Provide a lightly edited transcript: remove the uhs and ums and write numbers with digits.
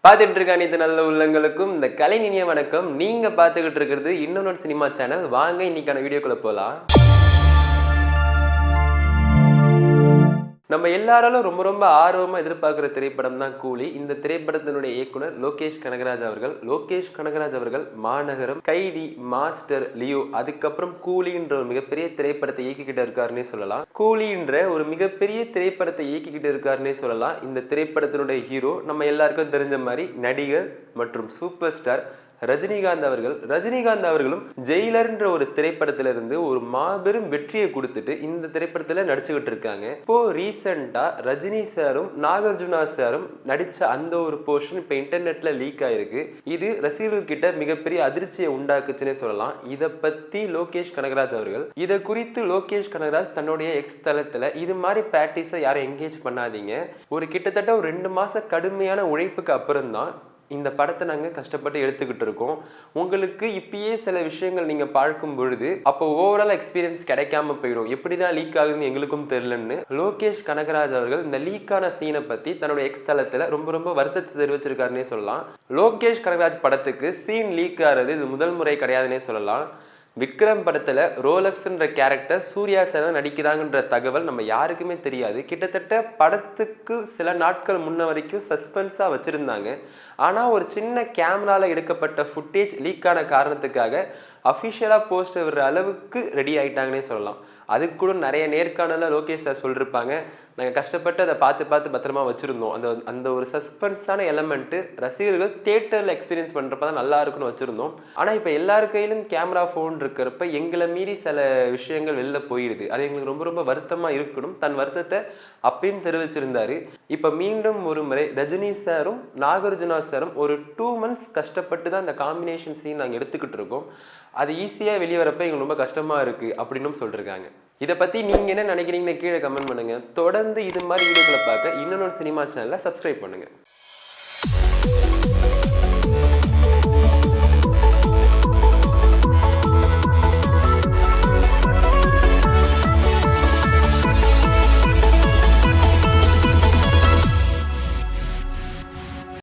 பார்த்துட்டு இருக்க அனைத்து நல்ல உள்ளங்களுக்கும் இந்த கலை இனிய வணக்கம். நீங்க பார்த்துக்கிட்டு இருக்கிறது இன்னொரு சினிமா சேனல். வாங்க இன்னைக்கான வீடியோக்குள்ள போலாம். நம்ம எல்லாராலும் ரொம்ப ஆர்வமா எதிர்பார்க்கிற திரைப்படம் தான் கூலி. இந்த திரைப்படத்தினுடைய இயக்குனர் லோகேஷ் கனகராஜ் அவர்கள். லோகேஷ் கனகராஜ் அவர்கள் மாநகரம், கைதி, மாஸ்டர், லியோ, அதுக்கப்புறம் கூலின்ற ஒரு மிகப்பெரிய திரைப்படத்தை இயக்கிக்கிட்டு இருக்காருன்னே சொல்லலாம். கூலின்ற ஒரு மிகப்பெரிய திரைப்படத்தை இயக்கிக்கிட்டு இருக்காருன்னே சொல்லலாம். இந்த திரைப்படத்தினுடைய ஹீரோ நம்ம எல்லாருக்கும் தெரிஞ்ச மாதிரி நடிகர் மற்றும் சூப்பர் ஸ்டார் ரஜினிகாந்த் அவர்கள். ரஜினிகாந்த் அவர்களும் ஜெயிலர்ன்ற ஒரு திரைப்படத்திலிருந்து ஒரு மாபெரும் வெற்றியை கொடுத்துட்டு இந்த திரைப்படத்துல நடிச்சுக்கிட்டு இருக்காங்க. இப்போ ரீசெண்டா ரஜினி சாரும் நாகார்ஜுனா சாரும் நடிச்ச அந்த ஒரு போர்ஷன் இப்ப இன்டர்நெட்ல லீக் ஆயிருக்கு. இது ரசிகர்கள் கிட்ட மிகப்பெரிய அதிர்ச்சியை உண்டாக்குச்சுன்னே சொல்லலாம். இதை பத்தி லோகேஷ் கனகராஜ் அவர்கள், இதை குறித்து லோகேஷ் கனகராஜ் தன்னுடைய எக்ஸ் தளத்துல இது மாதிரி பிராக்டிஸை யாரும் என்கேஜ் பண்ணாதீங்க, ஒரு கிட்டத்தட்ட ஒரு 2 மாச கடுமையான உழைப்புக்கு அப்புறம் தான் இந்த படத்தை நாங்கள் கஷ்டப்பட்டு எடுத்துக்கிட்டு இருக்கோம். உங்களுக்கு இப்பயே சில விஷயங்கள் நீங்கள் பார்க்கும் பொழுது அப்போ ஓவரால் எக்ஸ்பீரியன்ஸ் கிடைக்காம போயிடும். எப்படி தான் லீக் ஆகுதுன்னு எங்களுக்கும் தெரியலன்னு லோகேஷ் கனகராஜ் அவர்கள் இந்த லீக்கான சீனை பற்றி தன்னுடைய எக்ஸ் தளத்தில் ரொம்ப வருத்தத்தை தெரிவிச்சிருக்காருன்னே சொல்லலாம். லோகேஷ் கனகராஜ் படத்துக்கு சீன் லீக் ஆகிறது இது முதல் முறை கிடையாதுன்னே சொல்லலாம். விக்ரம் படத்துல ரோலக்ஸ்ன்ற கேரக்டர் சூர்யா சார் நடிக்கிறாங்கன்ற தகவல் நம்ம யாருக்குமே தெரியாது. கிட்டத்தட்ட படத்துக்கு சில நாட்கள் முன்ன வரைக்கும் சஸ்பென்ஸா வச்சிருந்தாங்க. ஆனா ஒரு சின்ன கேமரால எடுக்கப்பட்ட ஃபுட்டேஜ் லீக் ஆன காரணத்துக்காக அஃபிஷியலா போஸ்ட் விடுற அளவுக்கு ரெடி ஆயிட்டாங்கன்னே சொல்லலாம். அதுக்கு கூட நிறைய நேர்காணல லோகேஷ் சார் சொல்லிருப்பாங்க, நாங்கள் கஷ்டப்பட்டு அதை பார்த்து பத்திரமா வச்சிருந்தோம். அந்த ஒரு சஸ்பென்ஸான எலமெண்ட் ரசிகர்கள் தியேட்டர்ல எக்ஸ்பீரியன்ஸ் பண்றப்ப தான் நல்லா இருக்குன்னு வச்சிருந்தோம். ஆனா இப்ப எல்லாரு கையிலும் கேமரா போன் இருக்கிறப்ப எங்களை மீறி சில விஷயங்கள் வெளில போயிடுது. அது எங்களுக்கு ரொம்ப வருத்தமா இருக்கணும். தன் வருத்தத்தை அப்பயும் தெரிவிச்சிருந்தாரு. இப்ப மீண்டும் ஒரு முறை ரஜினி சாரும் நாகார்ஜுனா சாரும் ஒரு 2 months கஷ்டப்பட்டு தான் இந்த காம்பினேஷன் சீன் நாங்கள் எடுத்துக்கிட்டு இருக்கோம். அது ஈஸியா வெளியே வரப்ப எங்களுக்கு ரொம்ப கஷ்டமா இருக்கு அப்படின்னு சொல்லிருக்காங்க. இதை பத்தி நீங்க என்ன நினைக்கிறீங்கன்னு கீழே கமெண்ட் பண்ணுங்க. தொடர்ந்து இது மாதிரி வீடியோக்களை பார்க்க இன்னொரு சினிமா சேனலை சப்ஸ்கிரைப் பண்ணுங்க.